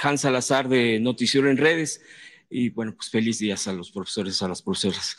Hans Salazar de Noticiero en Redes. Y bueno, pues feliz días a los profesores, a las profesoras.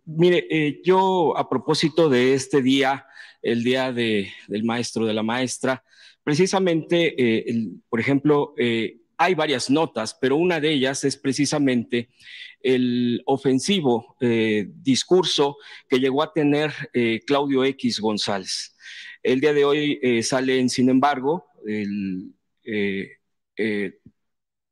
Mire, yo a propósito de este día, el día del maestro, de la maestra, precisamente, por ejemplo, hay varias notas, pero una de ellas es precisamente el ofensivo discurso que llegó a tener Claudio X González. El día de hoy sale, sin embargo, eh, eh,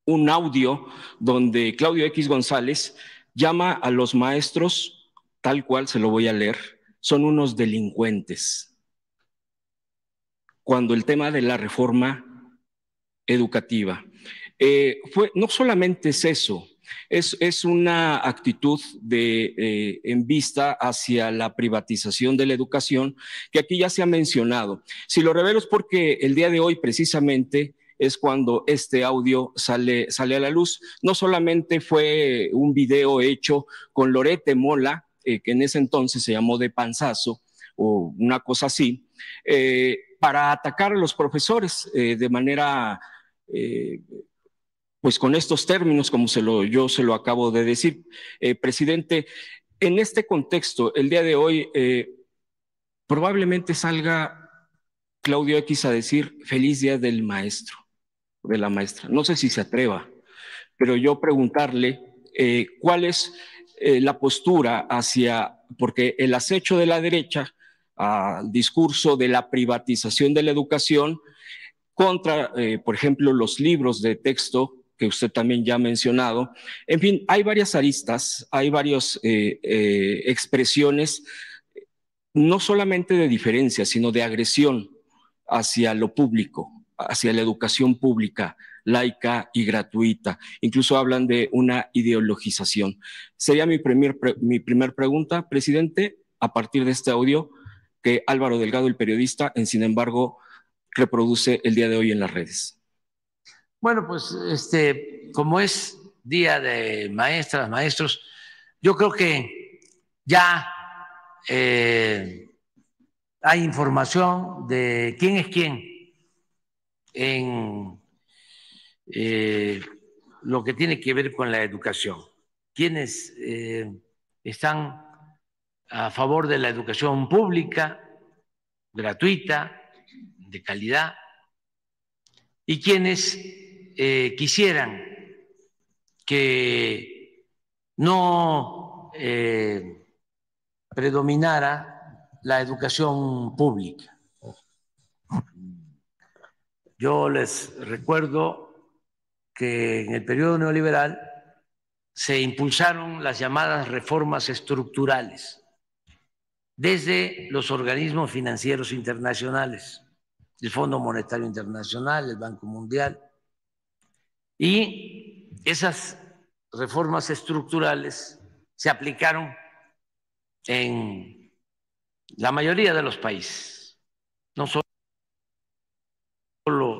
un audio donde Claudio X González llama a los maestros, tal cual se lo voy a leer, son unos delincuentes. Cuando el tema de la reforma educativa no solamente es eso, es una actitud en vista hacia la privatización de la educación que aquí ya se ha mencionado. Si lo revelo es porque el día de hoy precisamente es cuando este audio sale a la luz. No solamente fue un video hecho con Lorete Mola, que en ese entonces se llamó De Panzazo o una cosa así, para atacar a los profesores de manera pues con estos términos, como yo se lo acabo de decir. Presidente, en este contexto, el día de hoy, probablemente salga Claudio X a decir feliz día del maestro, de la maestra. No sé si se atreva, pero yo preguntarle cuál es la postura hacia, porque el acecho de la derecha al discurso de la privatización de la educación contra, por ejemplo, los libros de texto que usted también ya ha mencionado. En fin, hay varias aristas, hay varias expresiones, no solamente de diferencia, sino de agresión hacia lo público, hacia la educación pública, laica y gratuita. Incluso hablan de una ideologización. Sería mi primer pregunta, presidente, a partir de este audio que Álvaro Delgado, el periodista, sin embargo, reproduce el día de hoy en las redes. Bueno, pues como es Día de Maestras, Maestros, yo creo que ya hay información de quién es quién en lo que tiene que ver con la educación. Quienes están a favor de la educación pública, gratuita, de calidad, y quienes quisieran que no predominara la educación pública. Yo les recuerdo que en el periodo neoliberal se impulsaron las llamadas reformas estructurales desde los organismos financieros internacionales, el Fondo Monetario Internacional, el Banco Mundial, y esas reformas estructurales se aplicaron en la mayoría de los países, no solo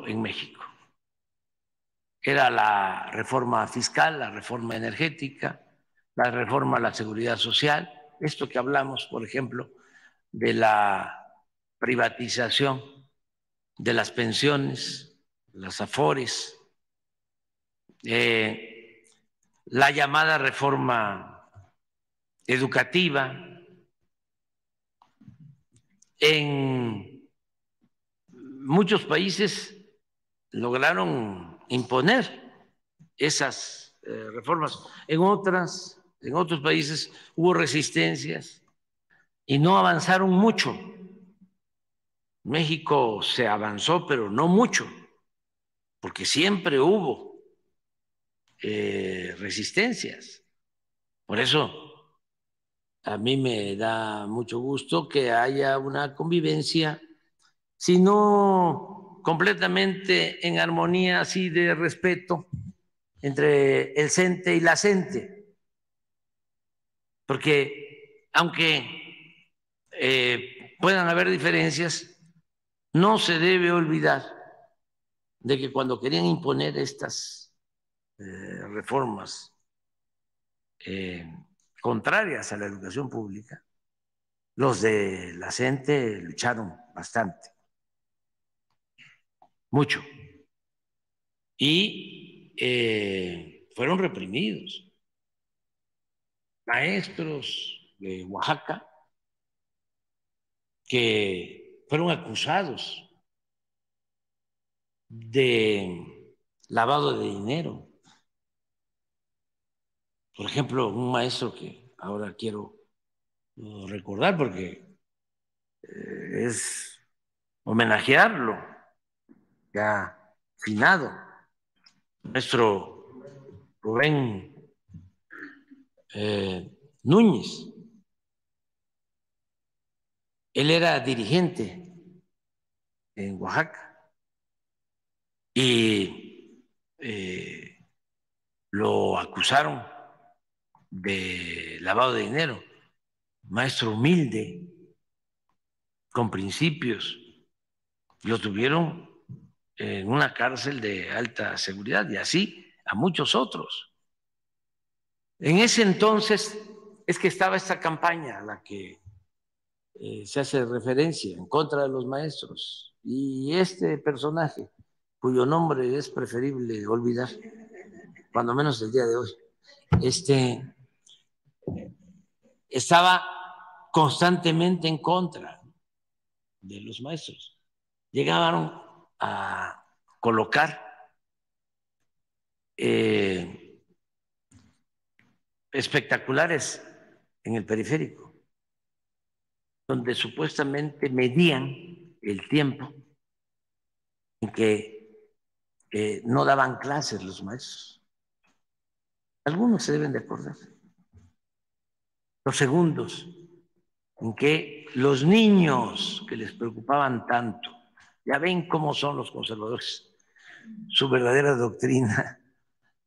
en México. Era la reforma fiscal, la reforma energética, la reforma a la seguridad social, esto que hablamos, por ejemplo, de la privatización de las pensiones, las AFORES, la llamada reforma educativa. En muchos países lograron imponer esas reformas. En otros países hubo resistencias y no avanzaron mucho. México se avanzó, pero no mucho, porque siempre hubo resistencias. Por eso a mí me da mucho gusto que haya una convivencia, si no completamente en armonía, así de respeto entre el CENTE y la CENTE, porque aunque puedan haber diferencias, no se debe olvidar de que cuando querían imponer estas reformas contrarias a la educación pública, los de la CENTE lucharon bastante, mucho. y fueron reprimidos. Maestros de Oaxaca que fueron acusados de lavado de dinero. Por ejemplo, un maestro que ahora quiero recordar porque es homenajearlo, ya finado, maestro Rubén Núñez. Él era dirigente en Oaxaca y lo acusaron de lavado de dinero. Maestro humilde, con principios, lo tuvieron en una cárcel de alta seguridad y así a muchos otros. En ese entonces es que estaba esta campaña a la que se hace referencia en contra de los maestros y este personaje, cuyo nombre es preferible olvidar, cuando menos el día de hoy, estaba constantemente en contra de los maestros. Llegaron a colocar espectaculares en el periférico, donde supuestamente medían el tiempo en que no daban clases los maestros. Algunos se deben de acordar. Los segundos en que los niños que les preocupaban tanto, ya ven cómo son los conservadores, su verdadera doctrina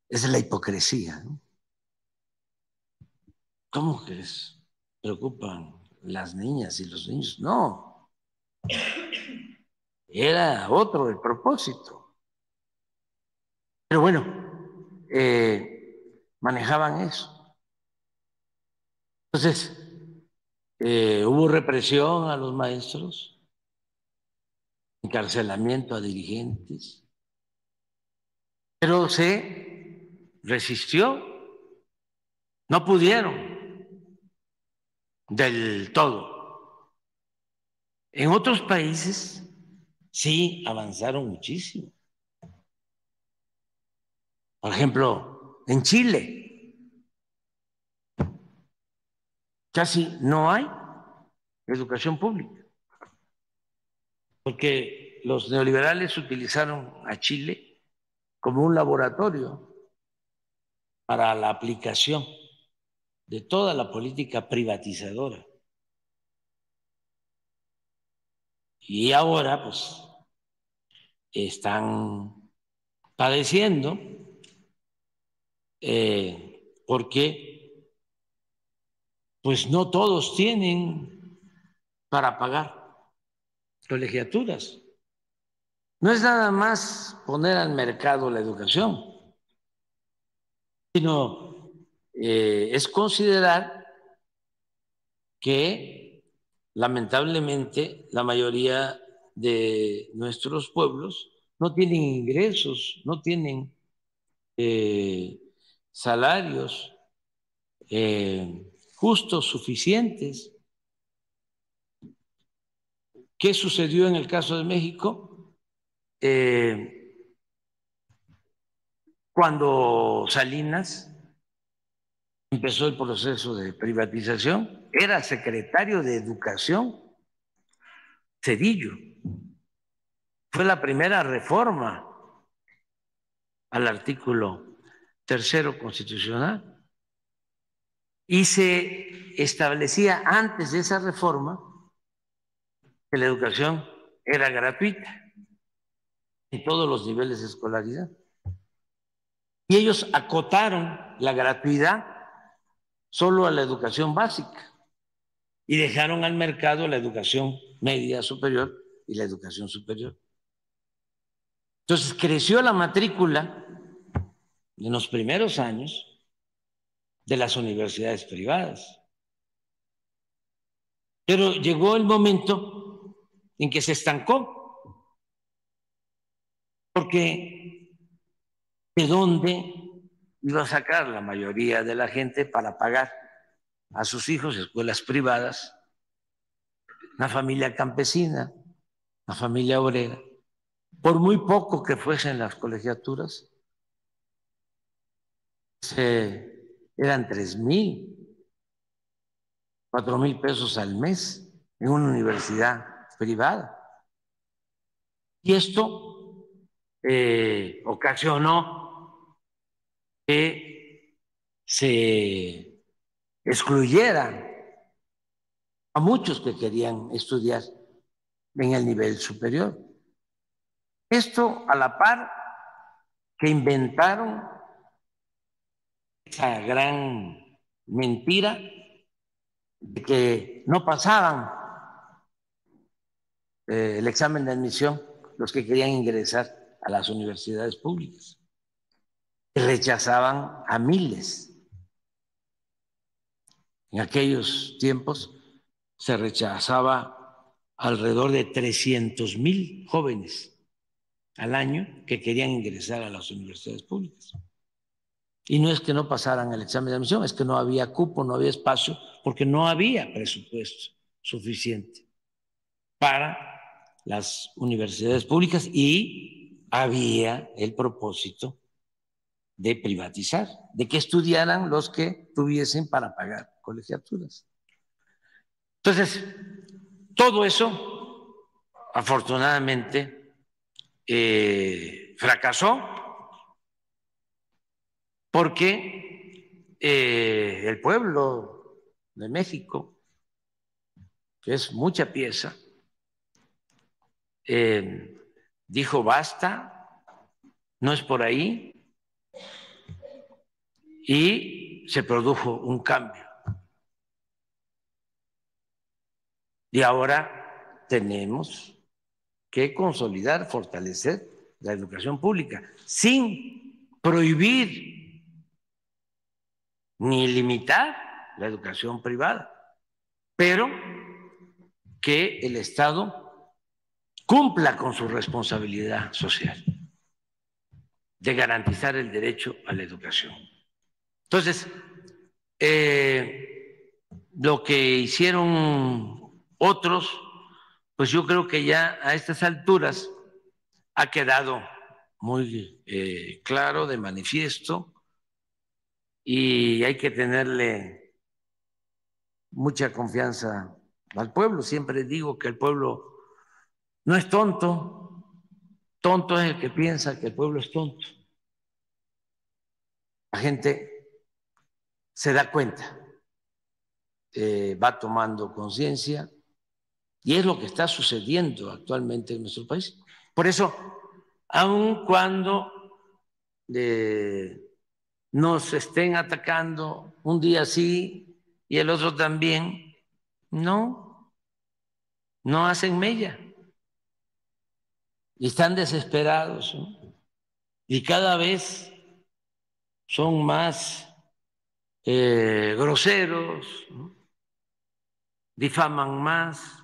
es la hipocresía, ¿no? ¿Cómo que les preocupan las niñas y los niños? No, era otro el propósito. Pero bueno, manejaban eso. Entonces, hubo represión a los maestros, encarcelamiento a dirigentes, pero se resistió, no pudieron del todo. En otros países sí avanzaron muchísimo. Por ejemplo, en Chile casi no hay educación pública, porque los neoliberales utilizaron a Chile como un laboratorio para la aplicación de toda la política privatizadora. Y ahora, pues, están padeciendo porque, pues, no todos tienen para pagar colegiaturas. No es nada más poner al mercado la educación, sino es considerar que lamentablemente la mayoría de nuestros pueblos no tienen ingresos, no tienen salarios justos, suficientes. ¿Qué sucedió en el caso de México? Cuando Salinas empezó el proceso de privatización, era secretario de Educación Cedillo. Fue la primera reforma al artículo 3 constitucional y se establecía antes de esa reforma que la educación era gratuita en todos los niveles de escolaridad. Y ellos acotaron la gratuidad solo a la educación básica y dejaron al mercado la educación media superior y la educación superior. Entonces creció la matrícula en los primeros años de las universidades privadas. Pero llegó el momento en que se estancó, porque ¿de dónde iba a sacar la mayoría de la gente para pagar a sus hijos escuelas privadas? Una familia campesina, una familia obrera, por muy poco que fuesen las colegiaturas, eran 3,000, 4,000 pesos al mes en una universidad privada. Y esto ocasionó que se excluyeran a muchos que querían estudiar en el nivel superior. Esto a la par que inventaron esa gran mentira de que no pasaban el examen de admisión los que querían ingresar a las universidades públicas. Rechazaban a miles. En aquellos tiempos se rechazaba alrededor de 300,000 jóvenes al año que querían ingresar a las universidades públicas. Y no es que no pasaran el examen de admisión, es que no había cupo, no había espacio, porque no había presupuesto suficiente para las universidades públicas y había el propósito de privatizar, de que estudiaran los que tuviesen para pagar colegiaturas. Entonces, todo eso, afortunadamente, fracasó porque el pueblo de México, que es mucha pieza, dijo basta, no es por ahí, y se produjo un cambio. Y ahora tenemos que consolidar, fortalecer la educación pública, sin prohibir ni limitar la educación privada, pero que el Estado cumpla con su responsabilidad social de garantizar el derecho a la educación. Entonces, lo que hicieron otros, pues yo creo que ya a estas alturas ha quedado muy claro, de manifiesto, y hay que tenerle mucha confianza al pueblo. Siempre digo que el pueblo no es tonto, tonto es el que piensa que el pueblo es tonto. La gente se da cuenta, va tomando conciencia, y es lo que está sucediendo actualmente en nuestro país. Por eso, aun cuando nos estén atacando un día sí y el otro también, no hacen mella. Y están desesperados, ¿no? Y cada vez son más groseros, ¿no? Difaman más,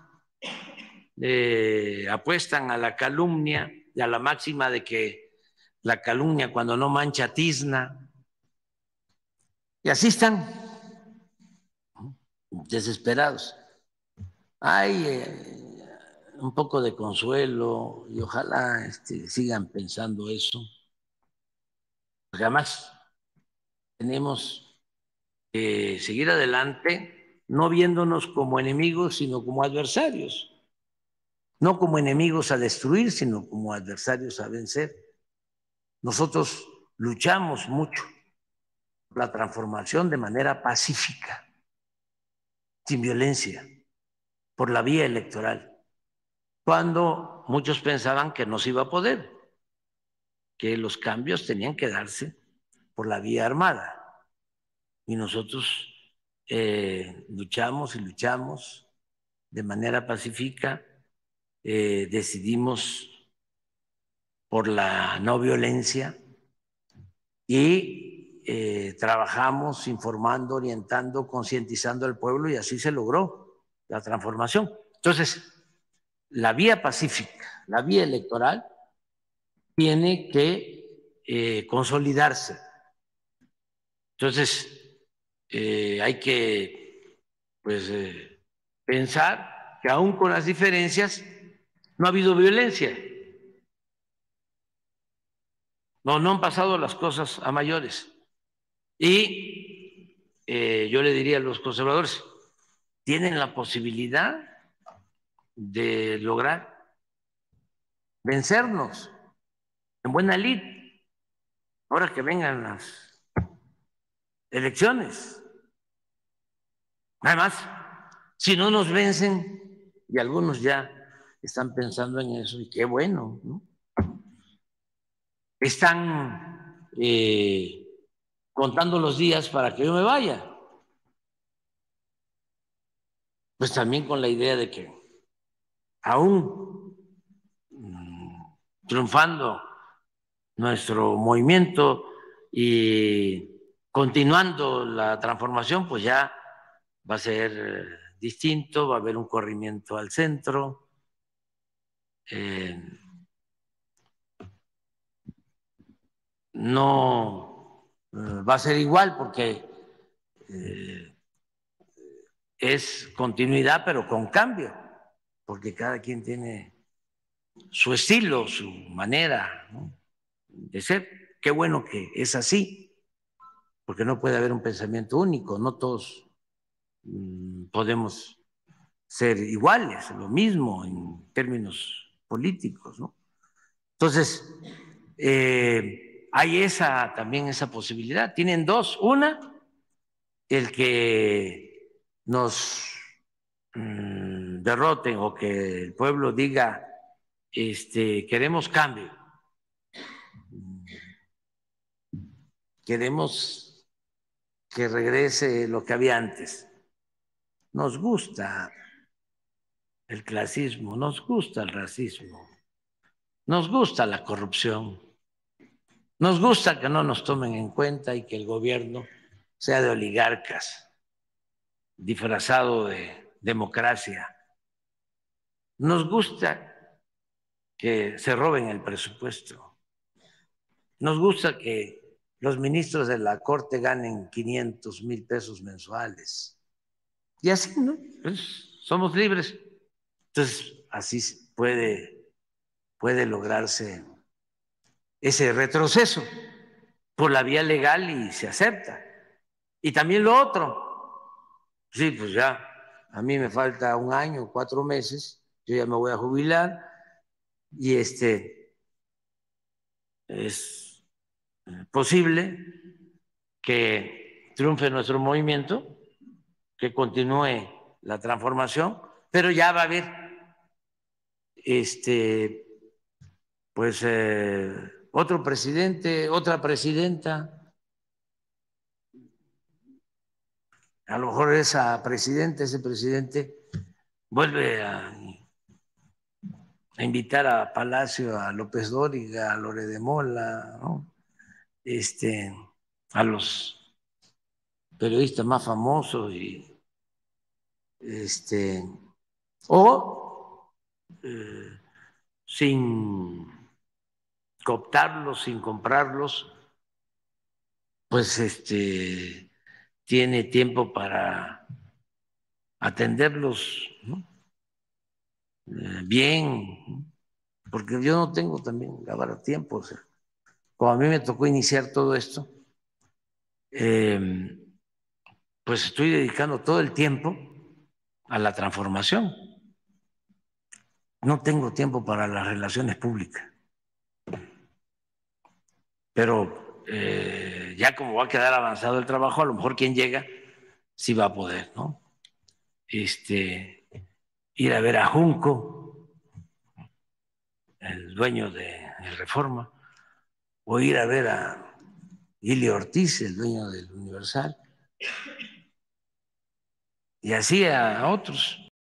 apuestan a la calumnia y a la máxima de que la calumnia cuando no mancha tizna. Y así están, desesperados. Hay un poco de consuelo y ojalá sigan pensando eso, porque además tenemos que seguir adelante, no viéndonos como enemigos, sino como adversarios. No como enemigos a destruir, sino como adversarios a vencer. Nosotros luchamos mucho por la transformación de manera pacífica, sin violencia, por la vía electoral, cuando muchos pensaban que no se iba a poder, que los cambios tenían que darse por la vía armada. Y nosotros luchamos y luchamos de manera pacífica, decidimos por la no violencia y trabajamos informando, orientando, concientizando al pueblo, y así se logró la transformación. Entonces, la vía pacífica, la vía electoral, tiene que consolidarse. Entonces, hay que pues, pensar que aún con las diferencias no ha habido violencia. No han pasado las cosas a mayores. Y yo le diría a los conservadores, tienen la posibilidad de lograr vencernos en buena lid, ahora que vengan las elecciones. Además, si no nos vencen, y algunos ya están pensando en eso, y qué bueno, ¿no? Están contando los días para que yo me vaya. Pues también con la idea de que aún triunfando nuestro movimiento y continuando la transformación, pues ya va a ser distinto, va a haber un corrimiento al centro. No va a ser igual porque es continuidad, pero con cambio, porque cada quien tiene su estilo, su manera, ¿no?, de ser. Qué bueno que es así, porque no puede haber un pensamiento único, no todos podemos ser iguales, lo mismo en términos políticos, ¿no? Entonces, hay también esa posibilidad. Tienen dos. Una, el que nos derroten o que el pueblo diga, queremos cambio, queremos que regrese lo que había antes. Nos gusta el clasismo, nos gusta el racismo, nos gusta la corrupción, nos gusta que no nos tomen en cuenta y que el gobierno sea de oligarcas, disfrazado de democracia. Nos gusta que se roben el presupuesto. Nos gusta que los ministros de la Corte ganen 500,000 pesos mensuales. Y así, ¿no? Pues somos libres. Entonces, así puede lograrse ese retroceso por la vía legal y se acepta. Y también lo otro, sí, pues ya, a mí me falta 1 año, 4 meses, yo ya me voy a jubilar y es posible que triunfe nuestro movimiento, que continúe la transformación, pero ya va a haber pues otro presidente, otra presidenta. A lo mejor esa presidenta, ese presidente vuelve a invitar a Palacio a López Dóriga, a Lore de Mola, ¿no?, a los periodistas más famosos o sin cooptarlos, sin comprarlos, pues tiene tiempo para atenderlos, ¿no?, bien, porque yo no tengo también ahora tiempo. O sea, cuando a mí me tocó iniciar todo esto, pues estoy dedicando todo el tiempo a la transformación. No tengo tiempo para las relaciones públicas. Pero ya como va a quedar avanzado el trabajo, a lo mejor quien llega sí va a poder, ¿no? Ir a ver a Junco, el dueño de Reforma, o ir a ver a Ilio Ortiz, el dueño del Universal, y así a otros.